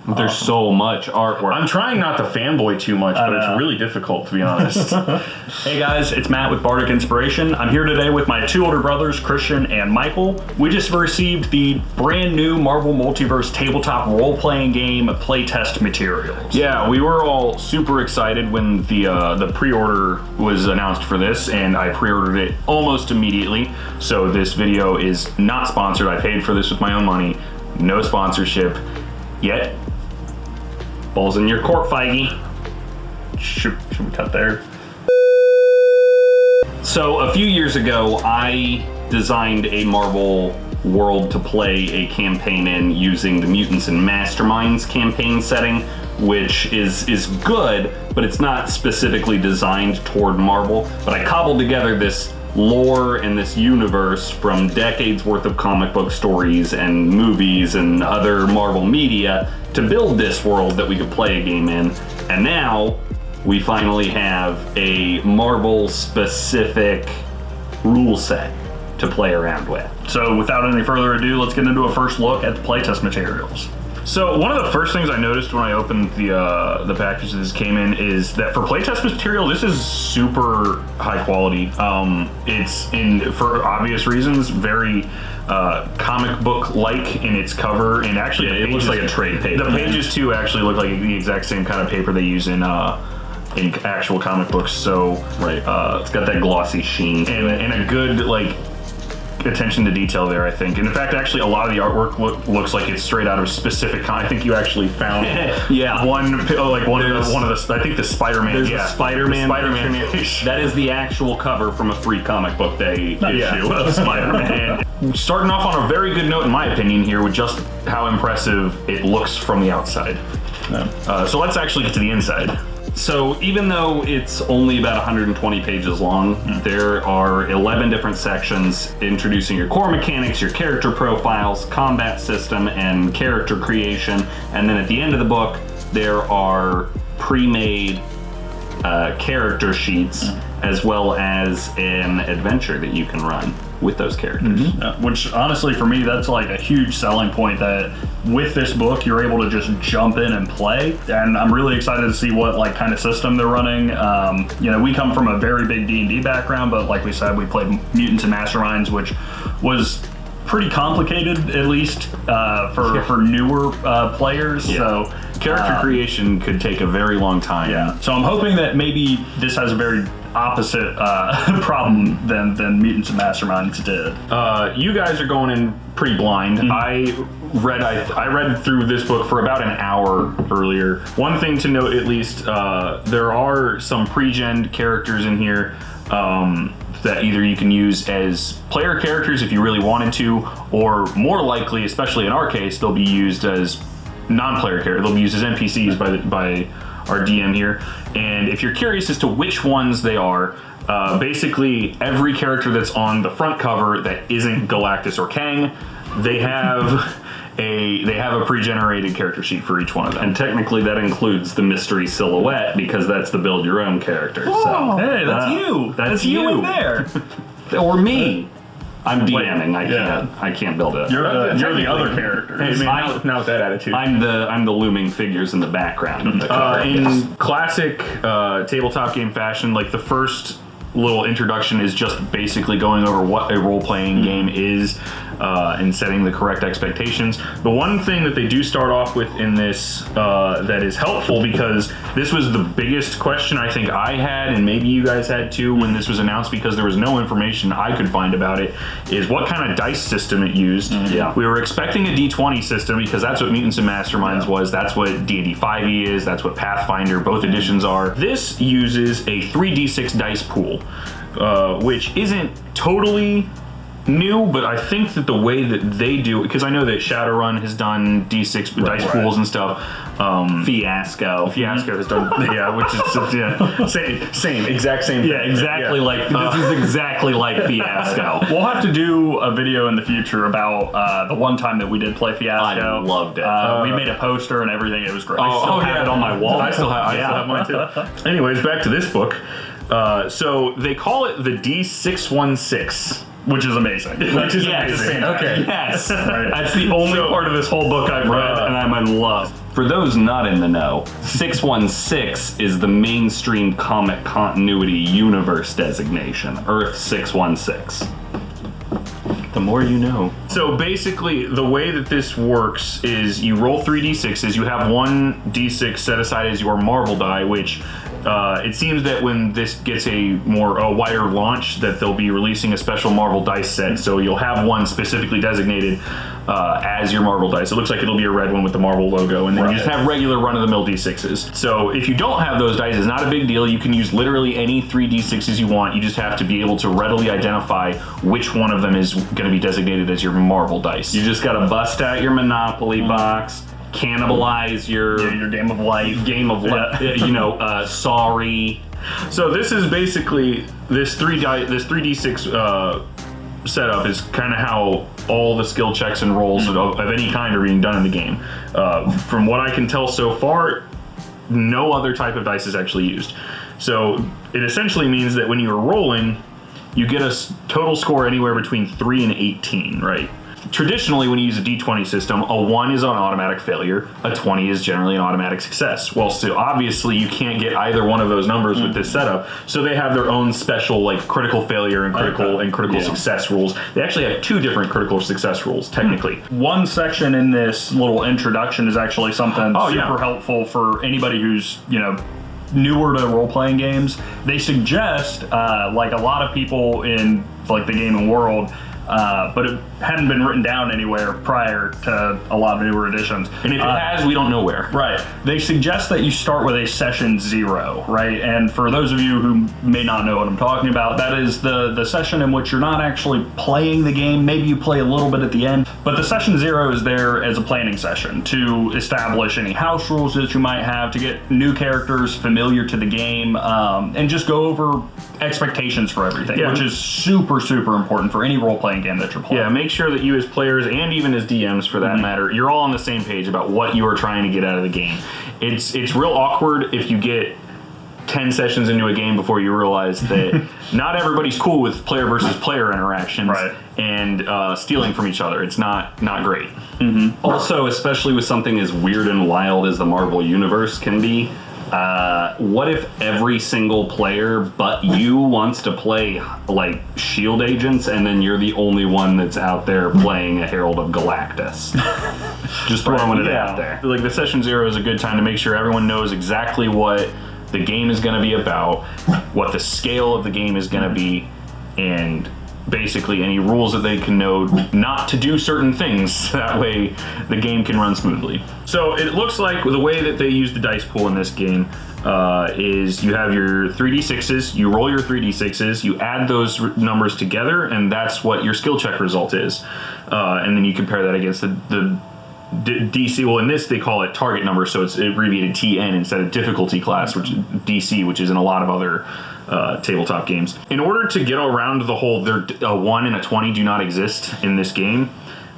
There's so much artwork. I'm trying not to fanboy too much, but it's really difficult, to be honest. Hey guys, it's Matt with Bardic Inspiration. I'm here today with my two older brothers, Christian and Michael. We just received the brand new Marvel Multiverse tabletop role-playing game playtest materials. Yeah, we were all super excited when the pre-order was announced for this, and I pre-ordered it almost immediately. So this video is not sponsored. I paid for this with my own money. No sponsorship yet. Balls in your court, Feige. Should we cut there? So a few years ago, I designed a Marvel world to play a campaign in using the Mutants and Masterminds campaign setting, which is good, but it's not specifically designed toward Marvel. But I cobbled together this lore and this universe from decades worth of comic book stories and movies and other Marvel media to build this world that we could play a game in. And now we finally have a Marvel specific rule set to play around with. So without any further ado, let's get into a first look at the playtest materials. So one of the first things I noticed when I opened the package this came in is that for playtest material, this is super high quality. It's for obvious reasons, very comic book like in its cover, and actually it looks like a trade paper. The pages too actually look like the exact same kind of paper they use in actual comic books. So right, it's got that glossy sheen and a good attention to detail there, I think. And in fact, actually, a lot of the artwork looks like it's straight out of specific. I think you actually found one of the. I think the Spider-Man. There's a Spider-Man. That is the actual cover from a free comic book day issue of Spider-Man. Starting off on a very good note, in my opinion, here with just how impressive it looks from the outside. So let's actually get to the inside. So even though it's only about 120 pages long, there are 11 different sections introducing your core mechanics, your character profiles, combat system, and character creation. And then at the end of the book, there are pre-made character sheets, as well as an adventure that you can run with those characters. Which honestly, for me, that's like a huge selling point, that with this book, you're able to just jump in and play. And I'm really excited to see what kind of system they're running. We come from a very big D&D background, but like we said, we played Mutants and Masterminds, which was pretty complicated, at least for newer players. Yeah. So character creation could take a very long time. Yeah. So I'm hoping that maybe this has a very opposite problem than Mutants and Masterminds did. You guys are going in pretty blind. I read through this book for about an hour earlier. One thing to note, at least, there are some pre-gen characters in here that either you can use as player characters if you really wanted to, or more likely, especially in our case, they'll be used as non-player characters. They'll be used as NPCs by our DM here. And if you're curious as to which ones they are, basically every character that's on the front cover that isn't Galactus or Kang, they have a pre-generated character sheet for each one of them. And technically that includes the mystery silhouette, because that's the build your own character. Oh, so hey, that's you. That's you in there. Or me. I'm DMing. I can't build it. You're the other character. Hey, man, now with that attitude, I'm the looming figures in the background of the cover. In classic tabletop game fashion, the first little introduction is just basically going over what a role-playing game is and setting the correct expectations. The one thing that they do start off with in this that is helpful, because this was the biggest question I think I had, and maybe you guys had too when this was announced, because there was no information I could find about it, is what kind of dice system it used. Yeah. We were expecting a D20 system, because that's what Mutants and Masterminds was. That's what D&D 5e is. That's what Pathfinder, both editions are. This uses a 3d6 dice pool, which isn't totally new, but I think that the way that they do it, because I know that Shadowrun has done D6 dice pools and stuff. Fiasco has done, which is same, exact same. Yeah, exactly. This is exactly like Fiasco. We'll have to do a video in the future about the one time that we did play Fiasco. I loved it. We made a poster and everything. It was great. I still have it on my wall. I still have mine too. Anyways, back to this book. So they call it the D616. Which is amazing. Yes. Okay. Yes. Right. That's the only part of this whole book I've read, and I'm in love. For those not in the know, 616 is the mainstream comic continuity universe designation, Earth 616. The more you know. So basically, the way that this works is you roll 3d6s. You have one d6 set aside as your marble die, which it seems that when this gets a wider launch, that they'll be releasing a special marble dice set. So you'll have one specifically designated as your marble dice. It looks like it'll be a red one with the marble logo, and then you just have regular run-of-the-mill d6s. So if you don't have those dice, it's not a big deal. You can use literally any 3d6s you want. You just have to be able to readily identify which one of them is going to be designated as your marble dice. You just gotta bust out your Monopoly box, cannibalize your game of life. Sorry. So this is basically this 3d6 setup is kind of how all the skill checks and rolls of any kind are being done in the game. From what I can tell so far, no other type of dice is actually used. So it essentially means that when you're rolling, you get a total score anywhere between 3 and 18, right? Traditionally, when you use a D20 system, a 1 is an automatic failure, a 20 is generally an automatic success. Well, so obviously you can't get either one of those numbers with this setup, so they have their own special like critical failure and critical success rules. They actually have 2 different critical success rules, technically. One section in this little introduction is actually something super helpful for anybody who's, newer to role-playing games. They suggest, like a lot of people in like the gaming world, but it hadn't been written down anywhere prior to a lot of newer editions. And if it has, we don't know where. Right. They suggest that you start with a session 0, right? And for those of you who may not know what I'm talking about, that is the session in which you're not actually playing the game. Maybe you play a little bit at the end, but the session 0 is there as a planning session to establish any house rules that you might have, to get new characters familiar to the game, and just go over expectations for everything, which is super, super important for any role-playing game that you're playing. Yeah, make sure that you as players and even as DMs for that matter, you're all on the same page about what you are trying to get out of the game. It's real awkward if you get 10 sessions into a game before you realize that not everybody's cool with player versus player interactions and stealing from each other. It's not great. Also, especially with something as weird and wild as the Marvel Universe can be, what if every single player but you wants to play like shield agents, and then you're the only one that's out there playing a Herald of Galactus? Just throwing it out there. Like the session 0 is a good time to make sure everyone knows exactly what the game is going to be about, what the scale of the game is going to be, and basically any rules that they can know not to do certain things. That way the game can run smoothly. So it looks like the way that they use the dice pool in this game is you have your 3d6s, you roll your 3d6s, you add those numbers together, and that's what your skill check result is. And then you compare that against the DC. Well, in this they call it target number, so it's abbreviated TN instead of difficulty class, which is DC, which is in a lot of other tabletop games. In order to get around the whole a 1 and a 20 do not exist in this game,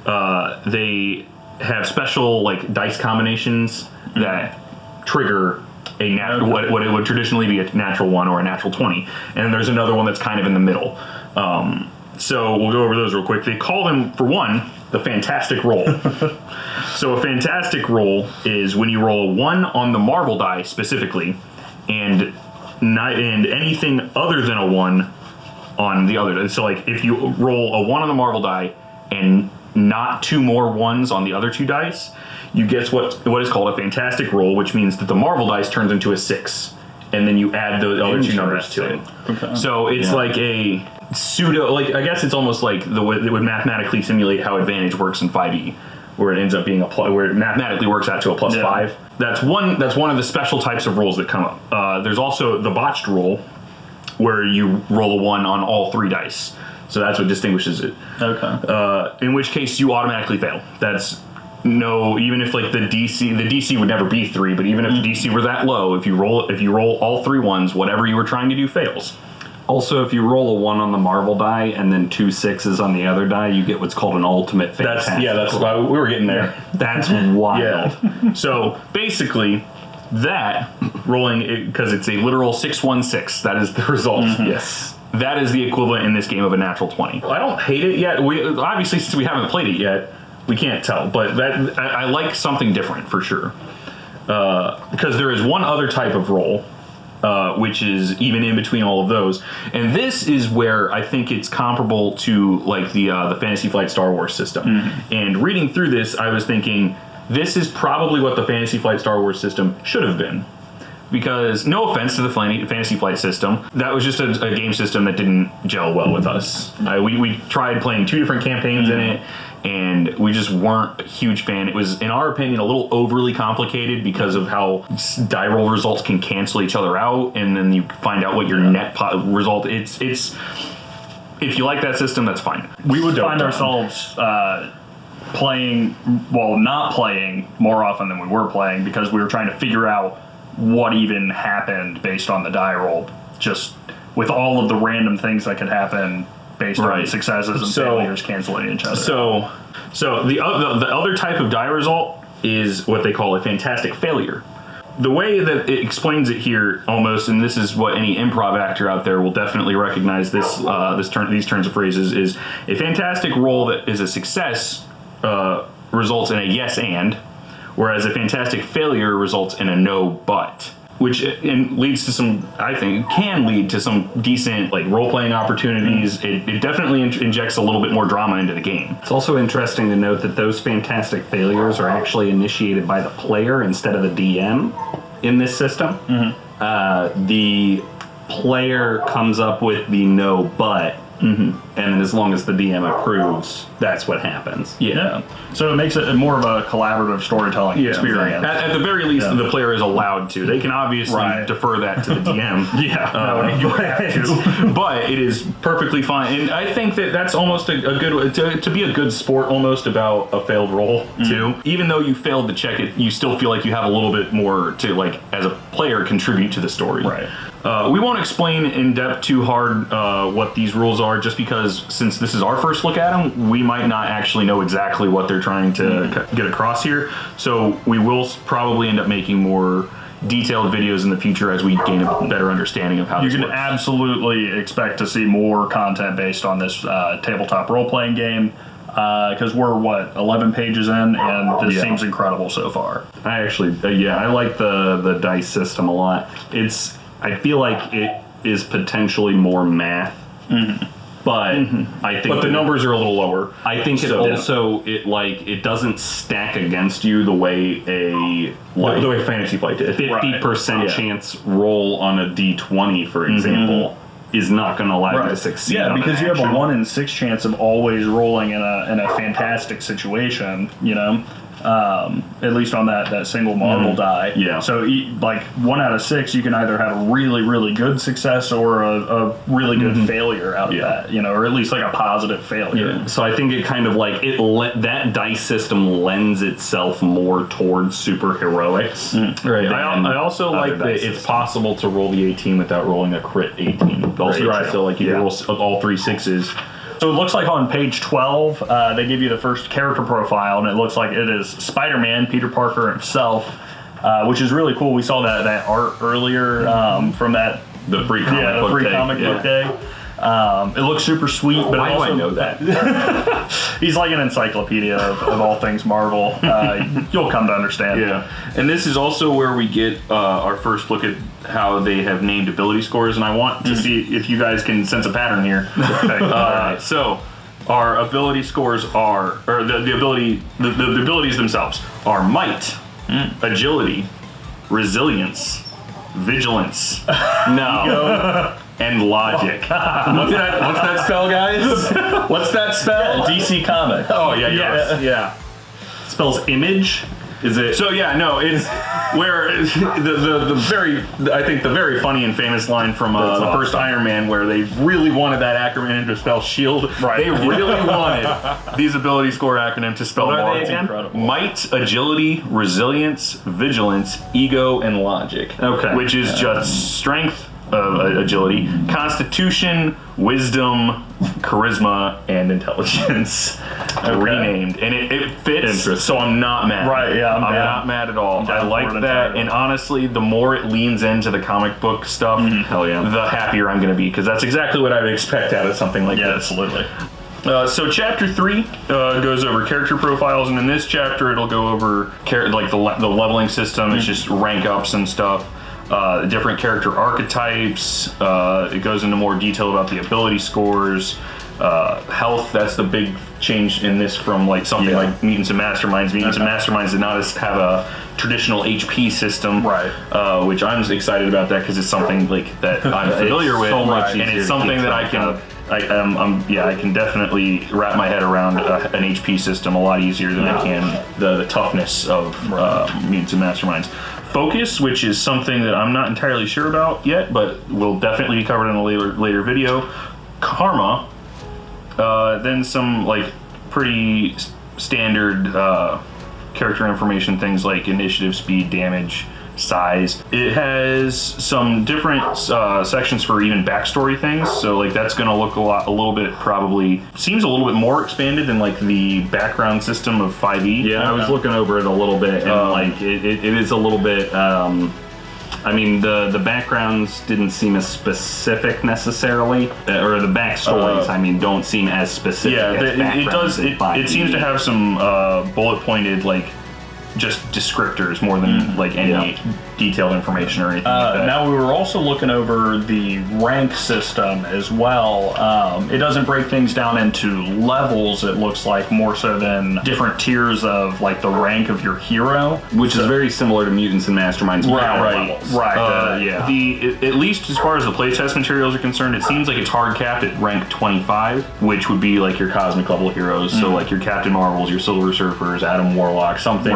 they have special like dice combinations that trigger a what it would traditionally be a natural 1 or a natural 20, and there's another one that's kind of in the middle. So we'll go over those real quick. They call them, for one, the fantastic roll. So a fantastic roll is when you roll a 1 on the marble die specifically, and anything other than a 1 on the other. So like if you roll a 1 on the marble die and not 2 more 1s on the other 2 dice, you get what is called a fantastic roll, which means that the marble dice turns into a 6, and then you add the other 2 numbers to it. Okay. So it's like a pseudo, like I guess it's almost like the way it would mathematically simulate how advantage works in 5e, where it ends up being where it mathematically works out to a +5. That's one of the special types of rolls that come up. There's also the botched rule, where you roll a 1 on all 3 dice. So that's what distinguishes it. Okay. In which case you automatically fail. That's even if like the DC would never be 3, but even if the DC were that low, if you roll all 3 1s, whatever you were trying to do fails. Also, if you roll a 1 on the marble die and then 2 6s on the other die, you get what's called an ultimate fantastic. That's why we were getting there. That's wild. Yeah. So basically, that rolling, because it's a literal 616, that is the result. Yes. That is the equivalent in this game of a natural 20. I don't hate it yet. Obviously, since we haven't played it yet, we can't tell. But I like something different for sure. because there is one other type of roll, which is even in between all of those, and this is where I think it's comparable to like the Fantasy Flight Star Wars system. And reading through this, I was thinking this is probably what the Fantasy Flight Star Wars system should have been. Because, no offense to the Fantasy Flight system, that was just a game system that didn't gel well with us. We tried playing 2 different campaigns in it, and we just weren't a huge fan. It was, in our opinion, a little overly complicated because of how die roll results can cancel each other out, and then you find out what your net result. It's if you like that system, that's fine. We would find ourselves playing, well, not playing more often than we were playing because we were trying to figure out what even happened based on the die roll, just with all of the random things that could happen based on successes and failures canceling each other. So the other type of die result is what they call a fantastic failure. The way that it explains it here, almost, and this is what any improv actor out there will definitely recognize these turns of phrases, is a fantastic roll that is a success results in a yes and, whereas a fantastic failure results in a no but, which leads to some, I think, can lead to some decent like role-playing opportunities. It definitely injects a little bit more drama into the game. It's also interesting to note that those fantastic failures are actually initiated by the player instead of the DM in this system. The player comes up with the no but, and as long as the DM approves, that's what happens. Yeah. So it makes it more of a collaborative storytelling experience. At the very least, the player is allowed to. They can obviously defer that to the DM. But it is perfectly fine. And I think that that's almost a good to be a good sport almost about a failed roll too. Even though you failed to check it, you still feel like you have a little bit more to, like, as a player, contribute to the story. Right. We won't explain in depth too hard what these rules are, just because since this is our first look at them, we might not actually know exactly what they're trying to get across here. So we will probably end up making more detailed videos in the future as we gain a better understanding of how this works. You can absolutely expect to see more content based on this tabletop role-playing game. Because we're 11 pages in, and this seems incredible so far. I actually, I like the dice system a lot. I feel like it is potentially more math, but I think the numbers are a little lower. I think it doesn't stack against you the way the way Fantasy Flight did. 50% chance roll on a D20, for example. Is not going to allow you to succeed. Yeah, because you have a 1 in 6 chance of always rolling in a fantastic situation, at least on that single marble die. Yeah. So, like 1 out of 6, you can either have a really, really good success or a really good failure out of that, or at least like a positive failure. Yeah. So I think it kind of like that dice system lends itself more towards superheroics. Right. I also like that it's possible to roll the 18 without rolling a crit 18. Also, I feel like you roll all 3 6s. So it looks like on page 12, they give you the first character profile, and it looks like it is Spider-Man, Peter Parker himself, which is really cool. We saw that art earlier from the free comic book day. It looks super sweet, but why do I know that? He's like an encyclopedia of all things Marvel. You'll come to understand. Yeah, and this is also where we get our first look at how they have named ability scores, and I want to see if you guys can sense a pattern here. So our ability scores are, or the abilities themselves are might, agility, resilience, vigilance, and logic. What's that spell, guys? What's that spell? DC Comic. Oh yeah. Spells image. Is it? So it's where I think the very funny and famous line from the first Iron Man, where they really wanted that acronym to spell shield. Right. They really wanted these ability score acronym to spell more. Incredible. Might, agility, resilience, vigilance, ego, and logic. Okay. Which is just strength, agility, constitution, wisdom, charisma, and intelligence. Renamed, and it fits. So I'm not mad. Right? Yeah, I'm not mad at all. I like that, and honestly, the more it leans into the comic book stuff, hell yeah, the happier I'm going to be, because that's exactly what I would expect out of something like this. Absolutely. So chapter 3 goes over character profiles, and in this chapter it'll go over like the leveling system. It's just rank ups and stuff. Different character archetypes. It goes into more detail about the ability scores. Health, that's the big change in this from like something like Mutants and Masterminds. Mutants and Masterminds did not have a traditional HP system, right? Which I'm excited about that because it's something like that I'm familiar with, so much and it's something that I can definitely wrap my head around an HP system a lot easier than I can the toughness of Mutants and Masterminds. Focus, which is something that I'm not entirely sure about yet, but will definitely be covered in a later video. Karma. Then some like pretty standard character information, things like initiative, speed, damage, size. It has some different sections for even backstory things, so like that's going to look a little bit, probably seems a little bit more expanded than like the background system of 5e. Yeah, I was looking over it a little bit, and like it is a little bit. I mean, the backgrounds didn't seem as specific necessarily, or the backstories, I mean, don't seem as specific. Yeah, as it does. It seems to have some bullet pointed, like, just descriptors more than like any detailed information or anything like that. Now we were also looking over the rank system as well. It doesn't break things down into levels, it looks like, more so than different tiers of like the rank of your hero, which is very similar to Mutants and Masterminds. At least as far as the playtest materials are concerned, it seems like it's hard capped at rank 25, which would be like your cosmic level heroes. So like your Captain Marvels, your Silver Surfers, Adam Warlock, something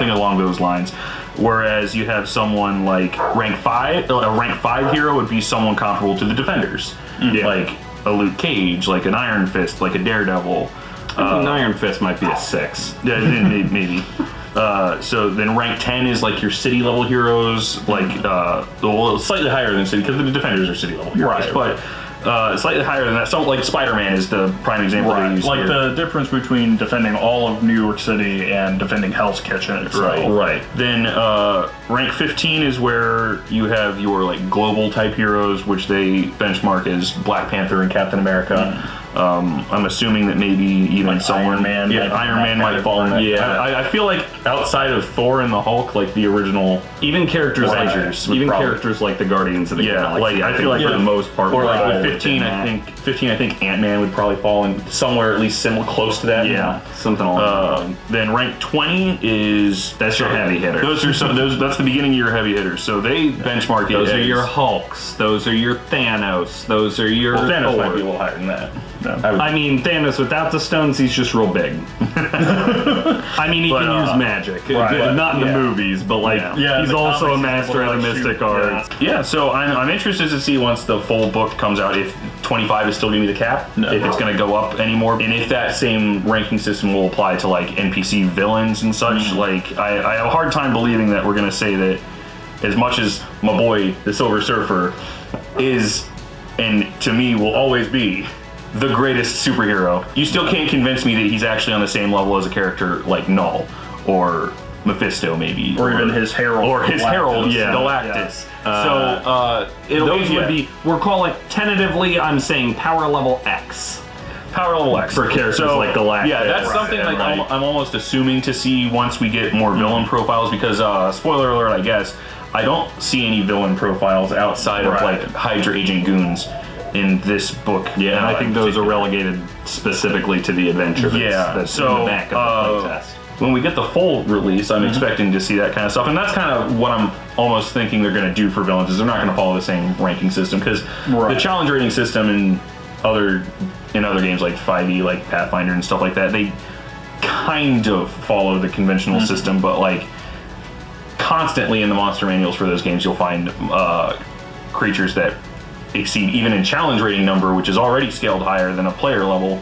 along those lines. Whereas you have someone like rank 5, a rank 5 hero would be someone comparable to the Defenders, like a Luke Cage, like an Iron Fist, like a Daredevil. I think Iron Fist might be a 6. Yeah, maybe. So then rank 10 is like your city level heroes, like slightly higher than city, because the Defenders are city level heroes, but slightly higher than that. Something like Spider-Man is the prime example. Right, like the difference between defending all of New York City and defending Hell's Kitchen. Right. Then rank 15 is where you have your like global type heroes, which they benchmark as Black Panther and Captain America. I'm assuming that maybe even like Iron Man. Iron Man might fall in that. Yeah, I feel like outside of Thor and the Hulk, like the original, even characters characters like the Guardians of the Galaxy. Like I feel like for the most part, or like with 15, I think Ant-Man would probably fall in somewhere at least similar, close to that. Yeah, something along. Then rank 20 is that's your heavy hitters. That's the beginning of your heavy hitters. So they benchmark it. Those are your Hulks. Those are your Thanos. Those are your. Well, Thanos might be a little higher than that. No. I mean, Thanos without the stones, he's just real big. I mean, he can use magic. Not in the movies, but like, he's also a master of the mystic arts. Yeah, so I'm interested to see once the full book comes out if 25 is still going to be the cap, if it's going to go up anymore, and if that same ranking system will apply to like NPC villains and such. Like, I have a hard time believing that we're going to say that as much as my boy, the Silver Surfer, is, and to me will always be, the greatest superhero, you still can't convince me that he's actually on the same level as a character like Null or Mephisto, maybe, or even his Herald, Galactus. Those would be, we're calling tentatively, I'm saying power level X. Power level X for characters like Galactus. Yeah, that's something like I'm almost assuming to see once we get more villain profiles, because spoiler alert, I guess I don't see any villain profiles outside of like Hydra Agent Goons in this book. Yeah, and I think those are relegated specifically to the adventure that's in the back of the playtest. When we get the full release, I'm expecting to see that kind of stuff, and that's kind of what I'm almost thinking they're going to do for villains, is they're not going to follow the same ranking system, because the challenge rating system in other games like 5e, like Pathfinder and stuff like that, they kind of follow the conventional system, but like constantly in the monster manuals for those games, you'll find creatures that exceed, even in challenge rating number, which is already scaled higher than a player level,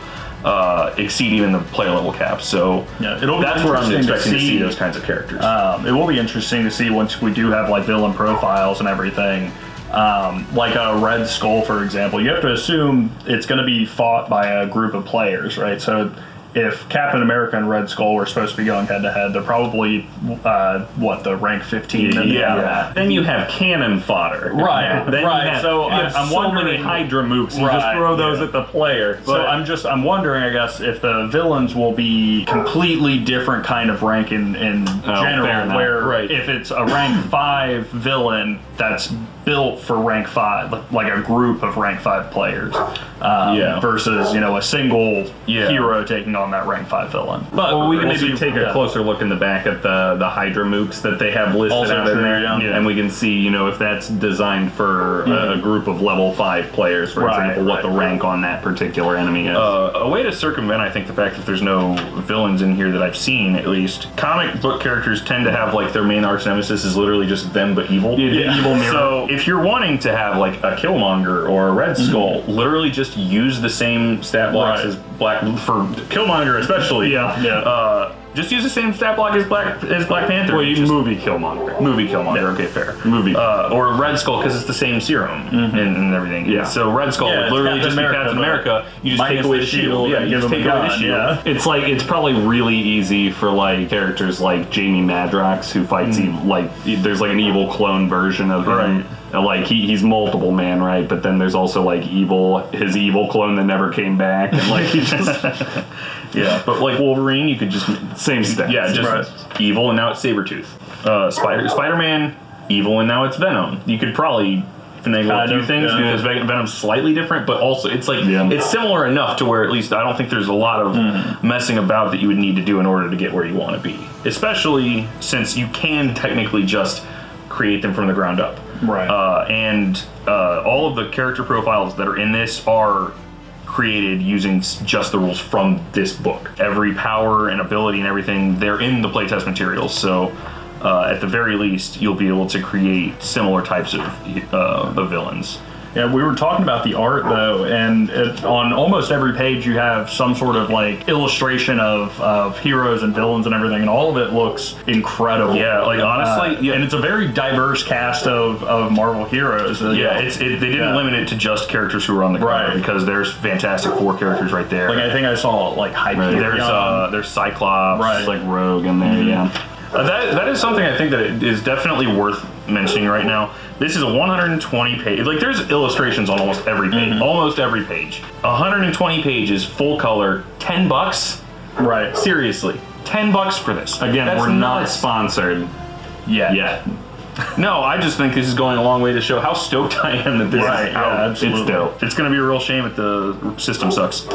exceed even the player level cap. So that's where I'm expecting to see those kinds of characters. It will be interesting to see once we do have like villain profiles and everything. Like a Red Skull, for example, you have to assume it's going to be fought by a group of players, right? So if Captain America and Red Skull were supposed to be going head to head, they're probably the rank 15. Then you have cannon fodder. Right. Then So you have I'm so wondering, many Hydra mooks. You just throw those at the player. So I'm wondering, I guess, if the villains will be completely different kind of rank in general, where if it's a rank 5 villain that's built for rank 5, like a group of rank 5 players, versus a single hero taking on that rank 5 villain. But we can maybe take a closer look in the back at the Hydra mooks that they have listed out in there, and we can see if that's designed for a group of level 5 players, for example, what the rank on that particular enemy is. A way to circumvent, I think, the fact that there's no villains in here that I've seen, at least, comic book characters tend to have like their main arch nemesis is literally just them but evil. Evil mirror. So if you're wanting to have like a Killmonger or a Red Skull, literally just use the same stat blocks as for Killmonger, especially. Just use the same stat block as Black Panther. Well, you movie Killmonger. Movie Killmonger. Okay, fair. Movie. Or Red Skull because it's the same serum and everything. Yeah. So Red Skull would literally just be Captain America. You just take away the shield. Yeah, you just take away the shield. It's probably really easy for like characters like Jamie Madrox who fights there's like an evil clone version of him. Like he's multiple man, right? But then there's also like his evil clone that never came back, and like he just but like Wolverine, you could just same stats. Yeah, just evil, and now it's Sabretooth. Spider-Man, evil, and now it's Venom. You could probably finagle a few things because Venom's slightly different, but also it's like it's similar enough to where at least I don't think there's a lot of messing about that you would need to do in order to get where you want to be. Especially since you can technically just create them from the ground up. And all of the character profiles that are in this are created using just the rules from this book. Every power and ability and everything, they're in the playtest materials. So at the very least, you'll be able to create similar types of villains. Yeah, we were talking about the art though, and on almost every page you have some sort of like illustration of heroes and villains and everything, and all of it looks incredible. Yeah, like honestly, and it's a very diverse cast of Marvel heroes. They didn't limit it to just characters who were on the cover because there's Fantastic Four characters right there. Like I think I saw like Hyperion. There's Cyclops, like Rogue in there. That is something I think that is definitely worth mentioning right now. This is a 120 page, like there's illustrations on almost every page, almost every page. 120 pages, full color, $10? Right. Seriously, $10 for this. Again, we're not sponsored yet. No, I just think this is going a long way to show how stoked I am that this is out. Yeah, absolutely. It's dope. It's going to be a real shame if the system sucks.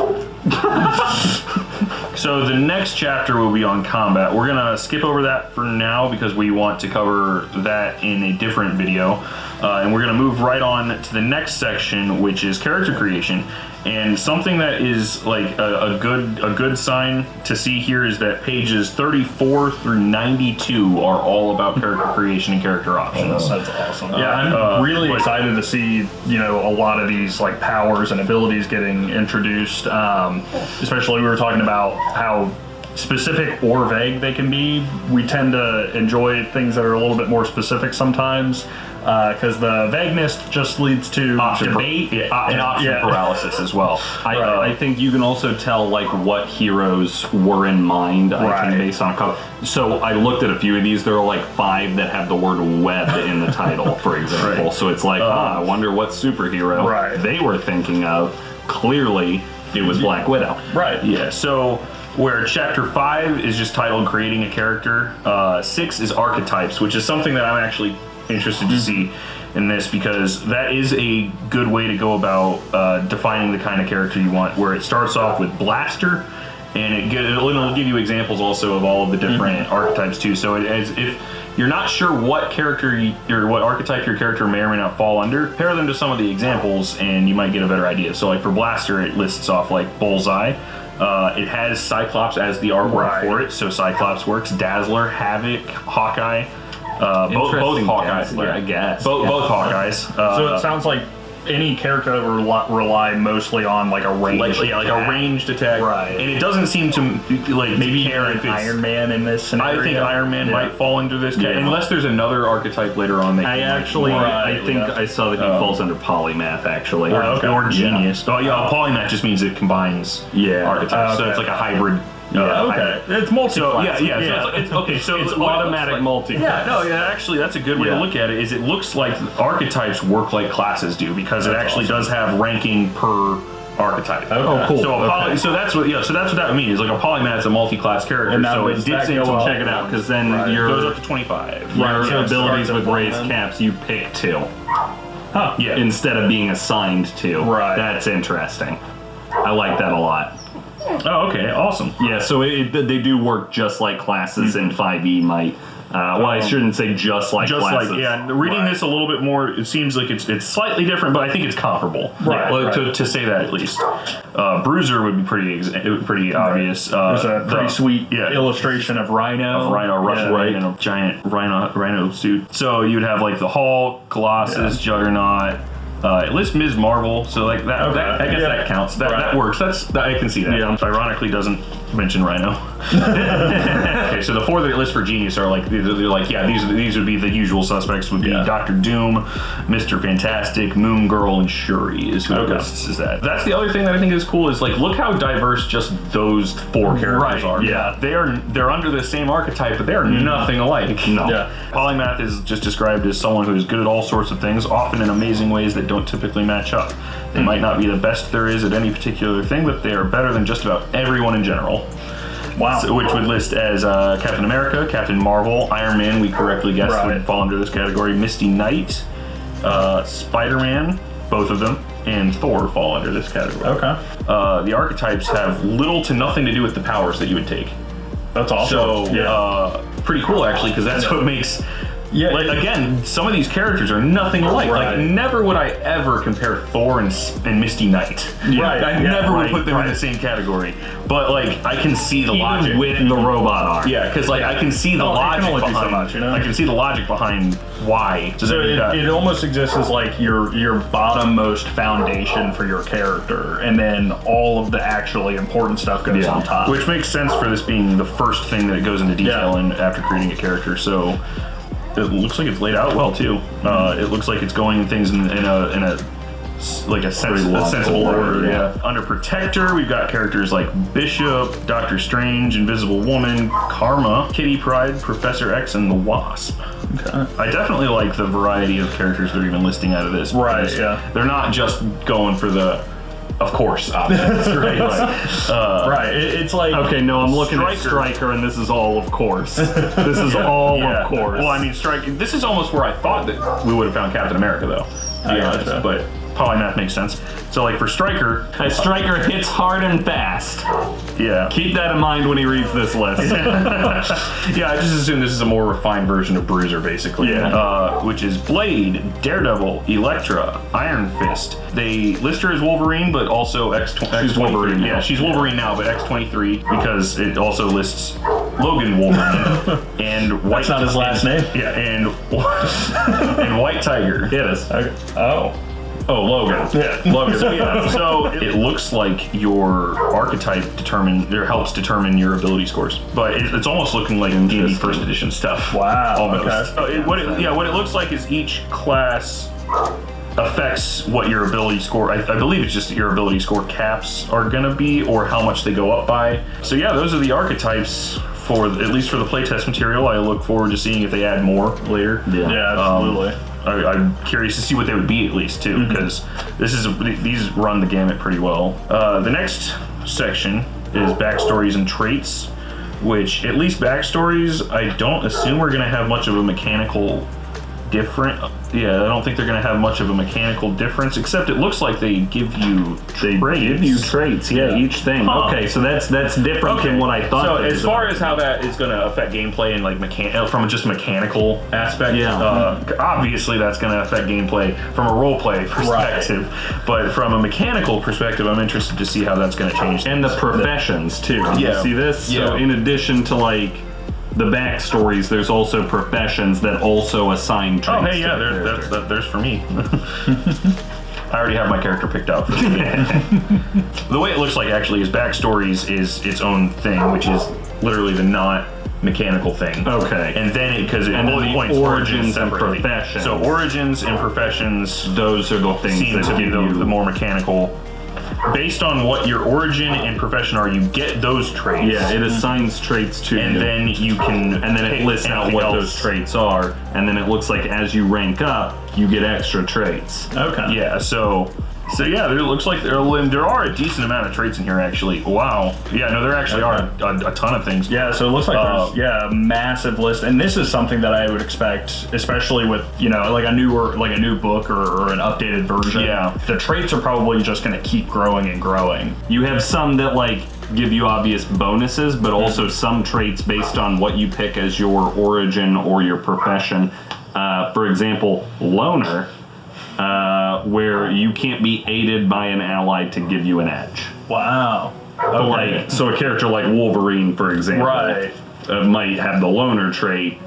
So the next chapter will be on combat. We're going to skip over that for now because we want to cover that in a different video. And we're going to move right on to the next section, which is character creation. And something that is like a good sign to see here is that pages 34 through 92 are all about character creation and character options. That's awesome. Yeah, I'm really excited to see a lot of these like powers and abilities getting introduced. Especially we were talking about how specific or vague they can be. We tend to enjoy things that are a little bit more specific sometimes. Because the vagueness just leads to debate and option paralysis as well. I think you can also tell like what heroes were in mind. I think based on a couple. So I looked at a few of these. There are like 5 that have the word web in the title, for example. So it's like, I wonder what superhero they were thinking of. Clearly, it was Black Widow. Yeah. So where chapter 5 is just titled Creating a Character, 6 is Archetypes, which is something that I'm actually interested to see in this because that is a good way to go about defining the kind of character you want, where it starts off with Blaster and it'll give you examples also of all of the different archetypes too. So if you're not sure what character or what archetype your character may or may not fall under, pair them to some of the examples and you might get a better idea. So like for Blaster, it lists off like Bullseye. It has Cyclops as the artwork for it, so Cyclops works. Dazzler, Havoc, Hawkeye. Both Hawkeyes, I guess. Both Hawkeyes. So it sounds like any character that rely mostly on like a range, like a ranged attack, right? And it doesn't seem to like maybe care like if it's Iron Man in this scenario. I think Iron Man might fall into this category, unless there's another archetype later on. That I think I saw that he falls under polymath actually, or genius. Oh yeah, polymath just means it combines archetypes, so it's like a hybrid. It's multi-class. So it's automatic multi. Actually, that's a good way to look at it. Is it looks like archetypes work like classes do because it actually does have ranking per archetype. Oh, cool. So that's what that would mean. Is like a polymath is a multi-class character. And so it dips into check it out because then your goes up to 25. Your abilities with raised caps, you pick 2. Huh. Yeah. Instead of being assigned 2. Right. That's interesting. I like that a lot. Oh, okay, awesome. Yeah, so they do work just like classes in 5e might. Well, I shouldn't say just like classes. Reading this a little bit more, it seems like it's slightly different, but I think it's comparable. To say that at least. Bruiser would be pretty obvious. There's a pretty sweet illustration of Rhino. In a giant rhino suit. So you'd have like the Hulk, Colossus, Juggernaut. It lists Ms. Marvel, so like that. I guess that counts. That works. I can see that. Yeah. Ironically, doesn't mention Rhino. Okay, so the 4 that it lists for Genius are like they're like these would be the usual suspects. Would be Doctor Doom, Mr. Fantastic, Moon Girl, and Shuri is who it lists as that. That's the other thing that I think is cool is like look how diverse just those 4 characters are. Yeah, they're under the same archetype, but they are nothing alike. No. Yeah. Polymath is just described as someone who is good at all sorts of things, often in amazing ways that don't typically match up. They might not be the best there is at any particular thing, but they are better than just about everyone in general. Wow. So, which would list as Captain America, Captain Marvel, Iron Man, we correctly guessed would fall under this category, Misty Knight, Spider-Man, both of them, and Thor fall under this category. Okay. The archetypes have little to nothing to do with the powers that you would take. That's awesome. So, pretty cool actually, because that's what makes... Yeah, like again, some of these characters are nothing alike. Like never would I ever compare Thor and Misty Knight. I never would put them in the same category. But like I can see the logic with the robot arm. Yeah, because like I can see the logic behind. So much, I can see the logic behind why. So it almost exists as like your bottommost foundation for your character, and then all of the actually important stuff goes on top. Which makes sense for this being the first thing that goes into detail in after creating a character. So. It looks like it's laid out well too. It looks like it's going things in a sensible order. Yeah. Under Protector, we've got characters like Bishop, Doctor Strange, Invisible Woman, Karma, Kitty Pryde, Professor X, and the Wasp. Okay. I definitely like the variety of characters they're even listing out of this. They're not just going for the. Of course, options, right? It's like okay, no, I'm looking at Stryker, and this is all of course. This is all of course. Well, I mean, Stryker. This is almost where I thought that we would have found Captain America, though. To be honest, but polymath makes sense. So, like for Stryker, Stryker hits hard and fast. Yeah, keep that in mind when he reads this list. Yeah, I just assume this is a more refined version of Bruiser, basically. Which is Blade, Daredevil, Elektra, Iron Fist. They list her as Wolverine, but also X23. Wolverine. Yeah, she's Wolverine now, but X23 because it also lists Logan Wolverine and White. That's not his last name. Yeah, and White Tiger. It is. Okay. Oh, Logan. Yeah, Logan. So it looks like your archetype helps determine your ability scores, but it's almost looking like D&D first edition stuff. Wow. Almost. Okay. What it looks like is each class affects what your ability score. I believe it's just your ability score caps are gonna be, or how much they go up by. So yeah, those are the archetypes. At least for the playtest material. I look forward to seeing if they add more later. Yeah, absolutely. I'm curious to see what they would be at least too, because these run the gamut pretty well. The next section is Backstories and Traits, which at least Backstories I don't assume are going to have much of a mechanical difference. Yeah, I don't think they're going to have much of a mechanical difference, except it looks like they give you traits. Yeah, each thing. Okay, so that's different than what I thought. So as far as how that is going to affect gameplay and like from just a mechanical aspect, obviously that's going to affect gameplay from a roleplay perspective. But from a mechanical perspective, I'm interested to see how that's going to change. And the professions too. You see this? Yeah. So in addition to like the backstories, there's also professions that also assign traits. Oh, hey, yeah, there's for me. I already have my character picked out. The way it looks like actually is Backstories is its own thing, which is literally the not mechanical thing. Okay. And then because it bullet points origins and separately. professions. So origins and professions, those are the things seem that to be give you the more mechanical. Based on what your origin and profession are, you get those traits. Yeah, it assigns traits to and you. then you can And then it lists out what those traits are, and then it looks like as you rank up, you get extra traits. Okay. Yeah, so yeah, there looks like there are a decent amount of traits in here actually. Wow. Yeah, no, there actually are a ton of things. Yeah, so it looks like there's a massive list, and this is something that I would expect, especially with like a new book or an updated version. Yeah, the traits are probably just going to keep growing and growing. You have some that like give you obvious bonuses, but also some traits based on what you pick as your origin or your profession. For example, loner. Where you can't be aided by an ally to give you an edge. Wow. Okay. Like, so a character like Wolverine, for example, Right. Might have the loner trait,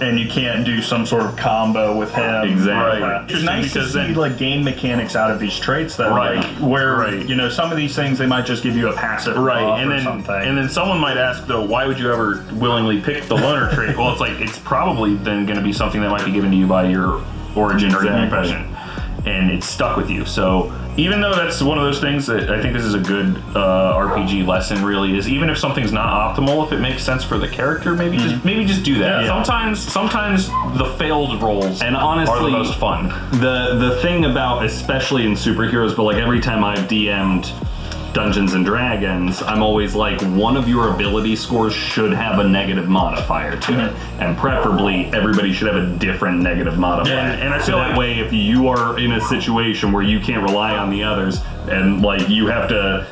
and you can't do some sort of combo with him. Exactly. Right. It's nice to Because see then- like game mechanics out of these traits, though. Right. Like, where Right. some of these things they might just give you a passive Right, buff and or then something. and then someone might ask though, why would you ever willingly pick the loner trait? Well, it's like it's probably then going to be something that might be given to you by your origin or your Exactly. profession, and it's stuck with you. So even though that's one of those things that I think this is a good RPG lesson, really is even if something's not optimal, if it makes sense for the character, maybe just do that. Yeah. Sometimes the failed rolls and honestly, are the most fun. The thing about, especially in superheroes, but like every time I've DM'd Dungeons and Dragons, I'm always like, one of your ability scores should have a negative modifier to it, and preferably everybody should have a different negative modifier. And I so feel that like- way, if you are in a situation where you can't rely on the others, and like you have to,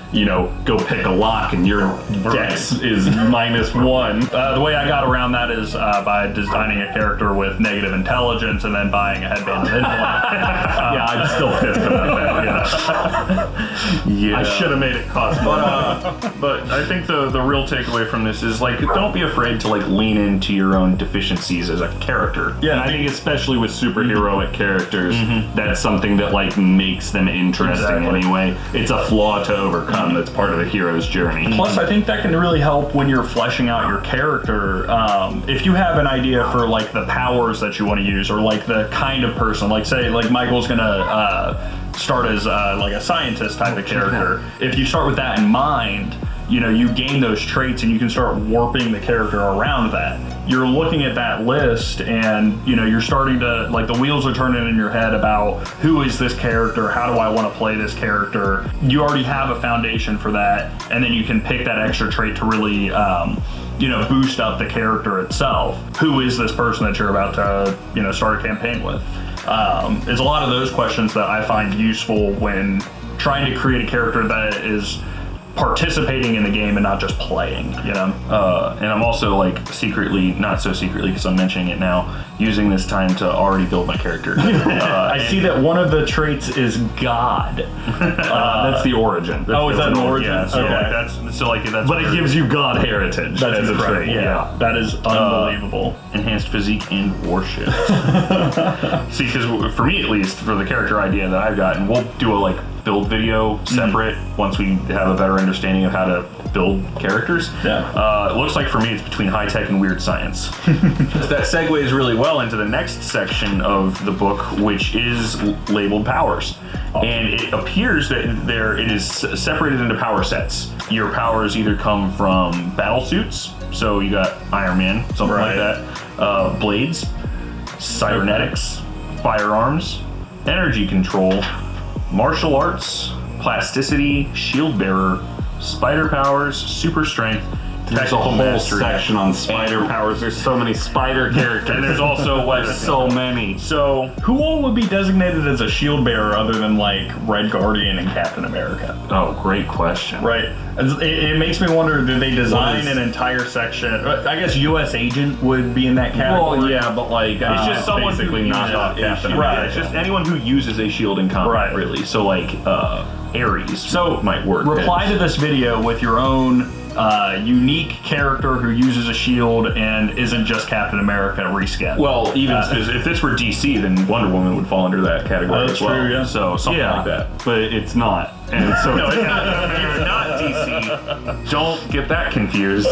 go pick a lock, and your dex is -1. The way I got around that is by designing a character with negative intelligence and then buying a headband of intellect. Yeah, I'm still pissed about that. Yeah. I should have made it cost more. But I think the real takeaway from this is like, don't be afraid to like lean into your own deficiencies as a character. Yeah, and I think especially with superheroic characters, that's something that like makes them interesting anyway. It's a flaw to overcome. That's part of the hero's journey. Plus, I think that can really help when you're fleshing out your character. If you have an idea for like the powers that you want to use, or like the kind of person, like say like Michael's gonna start as like a scientist type of character. If you start with that in mind, you gain those traits and you can start warping the character around that. You're looking at that list and you're starting to, like, the wheels are turning in your head about who is this character, how do I want to play this character. You already have a foundation for that, and then you can pick that extra trait to really boost up the character itself. Who is this person that you're about to start a campaign with? It's a lot of those questions that I find useful when trying to create a character that is participating in the game and not just playing, And I'm also like secretly, not so secretly because I'm mentioning it now, using this time to already build my character. I see that one of the traits is God. That's the origin. Is that an origin? Yeah, so Okay. that's But it gives you God heritage. That's as a incredible. trait. Yeah, that is unbelievable. enhanced physique and warship. See, because for me at least, for the character idea that I've got, and we'll do a like build video separate once we have a better understanding of how to build characters. Yeah. It looks like for me it's between high tech and weird science. That segues really well into the next section of the book, which is labeled powers. And it appears that it is separated into power sets. Your powers either come from battle suits, so you got Iron Man, something like that, blades, cybernetics, firearms, energy control, martial arts, plasticity, shield bearer, spider powers, super strength, There's a technical whole mastery. section on spider powers. There's so many spider characters. And there's also weapons. so many. So Who all would be designated as a shield bearer other than like Red Guardian and Captain America? Oh, great question. Right. It makes me wonder, did they design an entire section? I guess U.S. Agent would be in that category. Well, yeah, but like it's just someone basically who not uses a shield. Right. It's just anyone who uses a shield in combat, Right. really. So like Ares So might work. reply to this video with your own unique character who uses a shield and isn't just Captain America reskin. Well, even if this were DC, then Wonder Woman would fall under that category that's as well. true, yeah. So something like that. But it's not. And so No, it's not DC. Don't get that confused.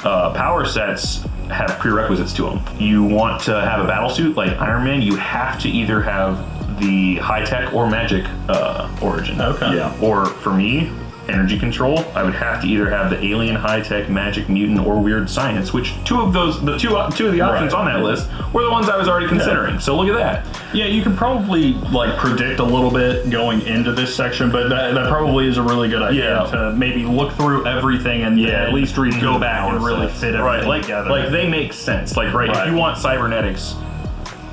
Power sets have prerequisites to them. You want to have a battle suit like Iron Man, you have to either have the high-tech or magic origin. Okay. Yeah. Or for me, energy control, I would have to either have the alien, high-tech, magic, mutant, or weird science, which two of the options on that list were the ones I was already considering. So look at that. Yeah, you could probably like predict a little bit going into this section, but that probably is a really good idea to maybe look through everything and at least read go back and really fit everything together. Like they make sense. Like if you want cybernetics,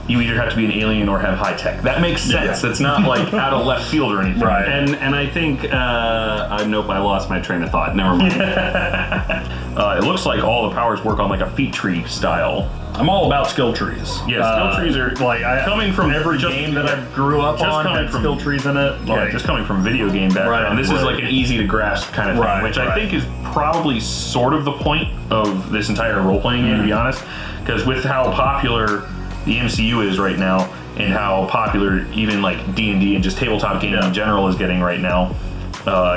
you either have to be an alien or have high tech. That makes sense. It's not like out of left field or anything. Right. And I think nope, I lost my train of thought. Never mind. It looks like all the powers work on like a feat tree style. I'm all about skill trees. Yeah, skill trees are like coming from every game that I grew up on had skill trees in it. Like, just coming from video game background, this is like an easy to grasp kind of thing, which I think is probably sort of the point of this entire role playing game, to be honest, because with how popular the MCU is right now, and how popular even like D&D and just tabletop gaming in general is getting right now,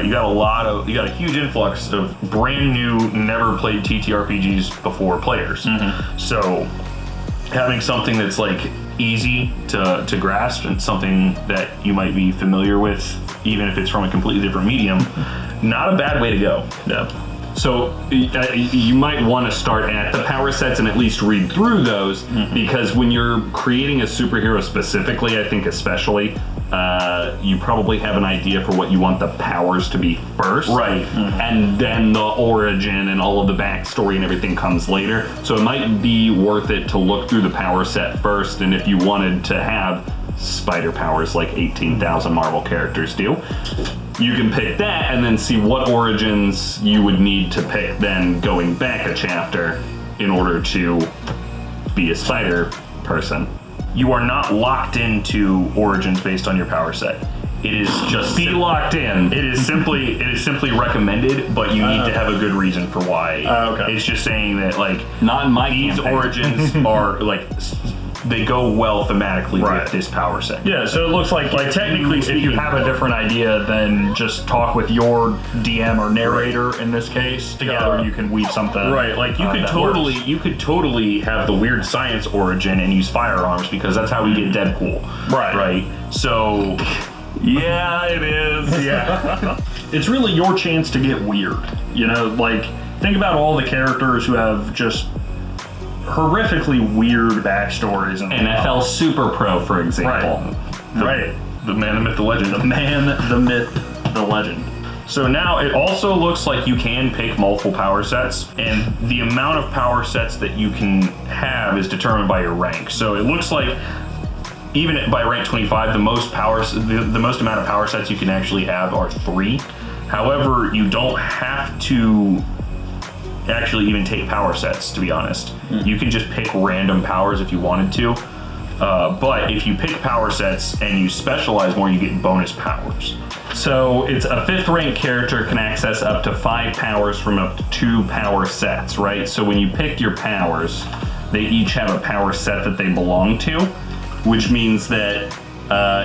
you got a huge influx of brand new, never played TTRPGs before players. So having something that's like easy to grasp and something that you might be familiar with, even if it's from a completely different medium, not a bad way to go. So you might want to start at the power sets and at least read through those, because when you're creating a superhero specifically, I think especially, you probably have an idea for what you want the powers to be first. Right. And then the origin and all of the backstory and everything comes later. So it might be worth it to look through the power set first, and if you wanted to have spider powers like 18,000 Marvel characters do, you can pick that and then see what origins you would need to pick then going back a chapter in order to be a spider person. You are not locked into origins based on your power set. It is just be locked in. It is simply recommended, but you need to have a good reason for why. Okay. It's just saying that like not in my these campaign. origins are like they go well thematically with this power set. Yeah, so it looks like technically if you have a different idea, then just talk with your DM or narrator in this case together, and you can weave something. Right, like you could totally have the weird science origin and use firearms, because that's how we get Deadpool. Right. So yeah, it is. Yeah. It's really your chance to get weird. You know, like think about all the characters who have just horrifically weird backstories. And NFL Super Pro, for example. The man, the myth, the legend. The man, the myth, the legend. So now it also looks like you can pick multiple power sets, and the amount of power sets that you can have is determined by your rank. So it looks like even by rank 25, the most amount of power sets you can actually have are 3. However, you don't have to actually even take power sets, to be honest. You can just pick random powers if you wanted to. But if you pick power sets and you specialize more, you get bonus powers. So it's a 5th rank character can access up to 5 powers from up to 2 power sets, right? So when you pick your powers, they each have a power set that they belong to, which means that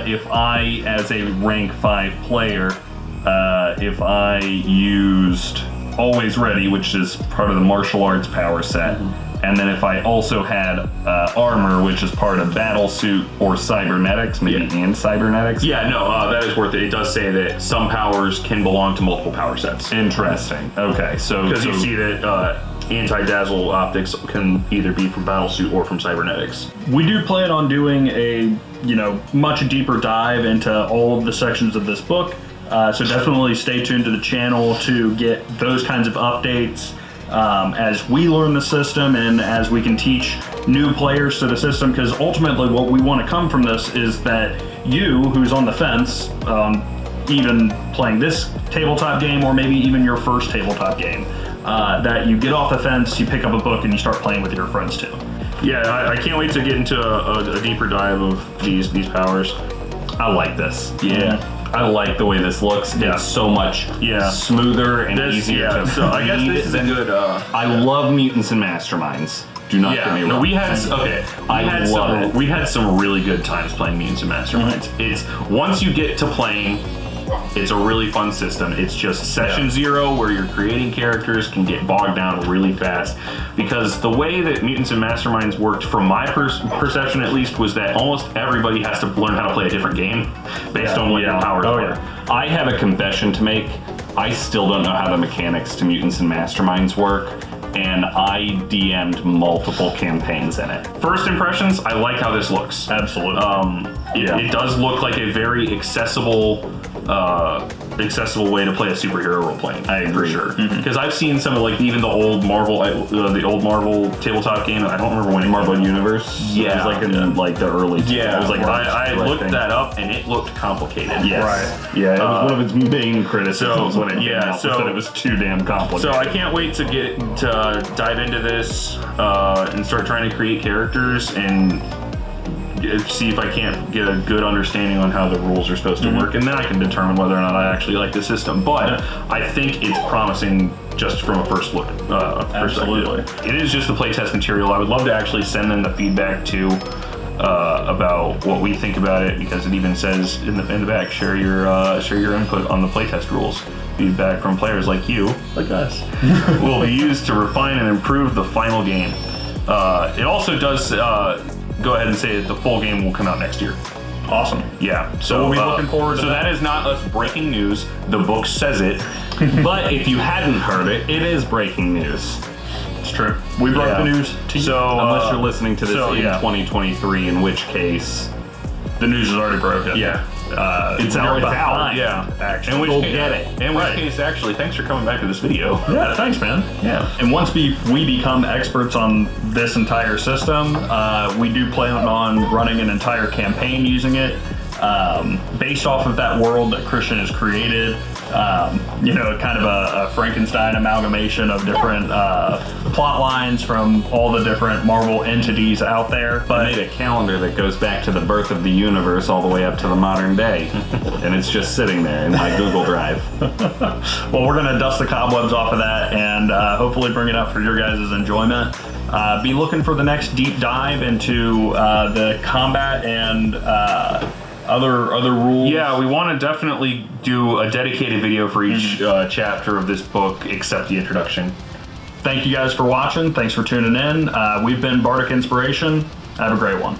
if I, as a rank 5 player, if I used Always Ready, which is part of the martial arts power set, and then if I also had armor, which is part of battle suit or cybernetics, maybe and cybernetics. Yeah, no, that is worth it. It does say that some powers can belong to multiple power sets. Interesting. Okay, so because you see that anti-dazzle optics can either be from battle suit or from cybernetics. We do plan on doing a much deeper dive into all of the sections of this book. So definitely stay tuned to the channel to get those kinds of updates as we learn the system and as we can teach new players to the system, because ultimately what we want to come from this is that you, who's on the fence, even playing this tabletop game or maybe even your first tabletop game, that you get off the fence, you pick up a book, and you start playing with your friends too. Yeah, I can't wait to get into a deeper dive of these powers. I like this. Yeah. I like the way this looks. It's so much smoother and easier to So I guess this is a good. I love Mutants and Masterminds. Do not get me wrong. No, we had some really good times playing Mutants and Masterminds. It's once you get to playing, it's a really fun system. It's just session 0 where you're creating characters can get bogged down really fast, because the way that Mutants and Masterminds worked, from my perception at least, was that almost everybody has to learn how to play a different game based on what your powers are. I have a confession to make. I still don't know how the mechanics to Mutants and Masterminds work, and I DM'd multiple campaigns in it. First impressions, I like how this looks. Absolutely. It does look like a very accessible way to play a superhero role playing. I agree. For sure. Because I've seen some of the old Marvel tabletop game. I don't remember when it Marvel Universe. Yeah, it was like in the early. Yeah, it was like I looked that up and it looked complicated. Yes. Right. Yeah, it was one of its main criticisms when it came out. So that it was too damn complicated. So I can't wait to dive into this and start trying to create characters and see if I can't get a good understanding on how the rules are supposed to work, and then I can determine whether or not I actually like the system. But I think it's promising just from a first look Absolutely. perspective. It is just the playtest material. I would love to actually send them the feedback too about what we think about it, because it even says in the back, share your input on the playtest rules. Feedback from players like you, like us, will be used to refine and improve the final game. It also does go ahead and say that the full game will come out next year. Awesome. Yeah. So we'll be looking forward to So that is not us breaking news. The book says it. But if you hadn't heard it, it is breaking news. It's true. We broke the news to you. So Unless you're listening to this in 2023, in which case the news is already broken. Yeah. it's out. Yeah. Actually, In which Go case, get it. In which case, actually, thanks for coming back to this video. Yeah, thanks, man. Yeah. And once we become experts on this entire system, we do plan on running an entire campaign using it, based off of that world that Christian has created. Kind of a Frankenstein amalgamation of different plot lines from all the different Marvel entities out there. I made a calendar that goes back to the birth of the universe all the way up to the modern day, and it's just sitting there in my Google Drive. Well, we're gonna dust the cobwebs off of that and hopefully bring it up for your guys' enjoyment. Be looking for the next deep dive into the combat and other rules. Yeah, we want to definitely do a dedicated video for each chapter of this book, except the introduction. Thank you guys for watching. Thanks for tuning in. We've been Bardic Inspiration. Have a great one.